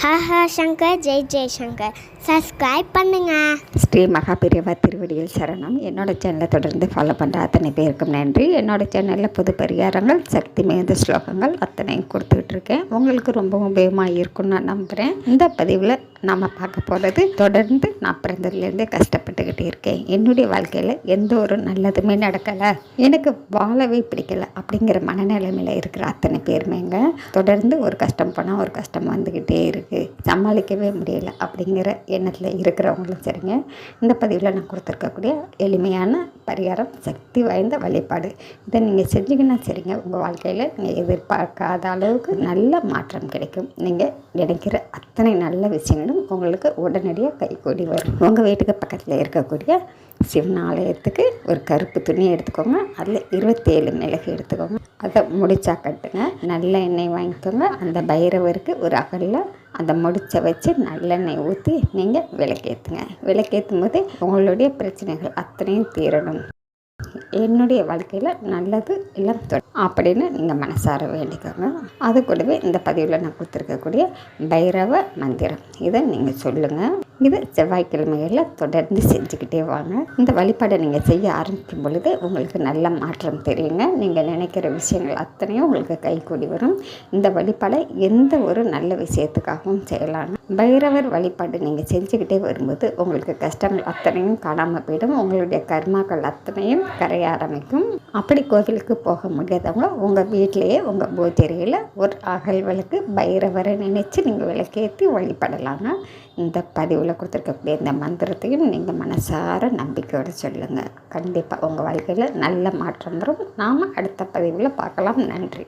Haha Shankar Jai Shankar subscribe பண்ணுங்க. ஸ்ரீ மகாபிரிவா திருவடியில் சரணம். என்னோட சேனலை தொடர்ந்து ஃபாலோ பண்ணுற அத்தனை பேருக்கும் நன்றி. என்னோட சேனலில் புது பரிகாரங்கள், சக்தி மிகுந்த ஸ்லோகங்கள் அத்தனையும் கொடுத்துட்ருக்கேன். உங்களுக்கு ரொம்ப உபயோகமாக இருக்கும்னு நான் நம்புகிறேன். இந்த பதிவில் நாம் பார்க்க போகிறது, தொடர்ந்து நான் பிறந்ததுலேருந்தே கஷ்டப்பட்டுக்கிட்டே இருக்கேன். என்னுடைய வாழ்க்கையில் எந்த ஒரு நல்லதுமே நடக்கலை, எனக்கு வாழவே பிடிக்கலை அப்படிங்கிற மனநிலைமையில் இருக்கிற அத்தனை பேருமேங்க தொடர்ந்து ஒரு கஷ்டம் போனால் ஒரு கஷ்டம் வந்துக்கிட்டே இருக்குது, சமாளிக்கவே முடியலை அப்படிங்கிற எண்ணத்தில் இருக்கிறவங்களும் சரிங்க. இந்த பதிவில் நான் கொடுத்துருக்கக்கூடிய எளிமையான பரிகாரம், சக்தி வாய்ந்த வழிபாடு. இதை நீங்கள் செஞ்சீங்கன்னா சரிங்க, உங்கள் வாழ்க்கையில் நீங்கள் எதிர்பார்க்காத அளவுக்கு நல்ல மாற்றம் கிடைக்கும். நீங்கள் நினைக்கிற அத்தனை நல்ல விஷயங்களும் உங்களுக்கு உடனடியாக கைகூடி வரும். உங்கள் வீட்டுக்கு பக்கத்தில் இருக்கக்கூடிய சிவன் ஆலயத்துக்கு ஒரு கருப்பு துணி எடுத்துக்கோங்க. அதில் 27 மிளகு எடுத்துக்கோங்க. அதை முடிச்சா கட்டுங்க. நல்ல எண்ணெய் வாங்கிக்கோங்க. அந்த பைரவருக்கு ஒரு அகலில் அந்த முடிச்சை வச்சு நல்லெண்ணெய் ஊற்றி நீங்கள் விளக்கேற்றுங்க. விளக்கேற்றும் போது உங்களுடைய பிரச்சனைகள் அத்தனையும் தீரணும், என்னுடைய வாழ்க்கையில் நல்லது எல்லாம் அப்படின்னு நீங்கள் மனசார வேண்டிக்கோங்க. அது கூடவே இந்த பதிவில் நான் கொடுத்துருக்கக்கூடிய பைரவ மந்திரம் இதை நீங்கள் சொல்லுங்கள். இது செவ்வாய்க்கிழமைகளில் தொடர்ந்து செஞ்சுக்கிட்டே வாங்க. இந்த வழிபாடை நீங்கள் செய்ய ஆரம்பிக்கும் பொழுது உங்களுக்கு நல்ல மாற்றம் தெரியுங்க. நீங்கள் நினைக்கிற விஷயங்கள் அத்தனையும் உங்களுக்கு கைகூடி வரும். இந்த வழிபாடை எந்த ஒரு நல்ல விஷயத்துக்காகவும் செய்யலாம். பைரவர் வழிபாடு நீங்கள் செஞ்சுக்கிட்டே வரும்போது உங்களுக்கு கஷ்டங்கள் அத்தனையும் காணாமல் போயிடும். உங்களுடைய கர்மாக்கள் அத்தனையும் கரைய ஆரம்பிக்கும். அப்படி கோவிலுக்கு போக முடியாதவங்க உங்கள் வீட்டிலையே உங்கள் பூஜையில் ஒரு அகல் விளக்கு பைரவரை நினைச்சு நீங்கள் விளக்கேற்றி வழிபடலாங்க. இந்த பதிவில் கொடுத்துருக்கக்கூடிய இந்த மந்திரத்தையும் நீங்கள் மனசார நம்பிக்கையோடு சொல்லுங்கள். கண்டிப்பாக உங்கள் வாழ்க்கையில் நல்ல மாற்றம் வரும். நாம் அடுத்த பதிவில் பார்க்கலாம். நன்றி.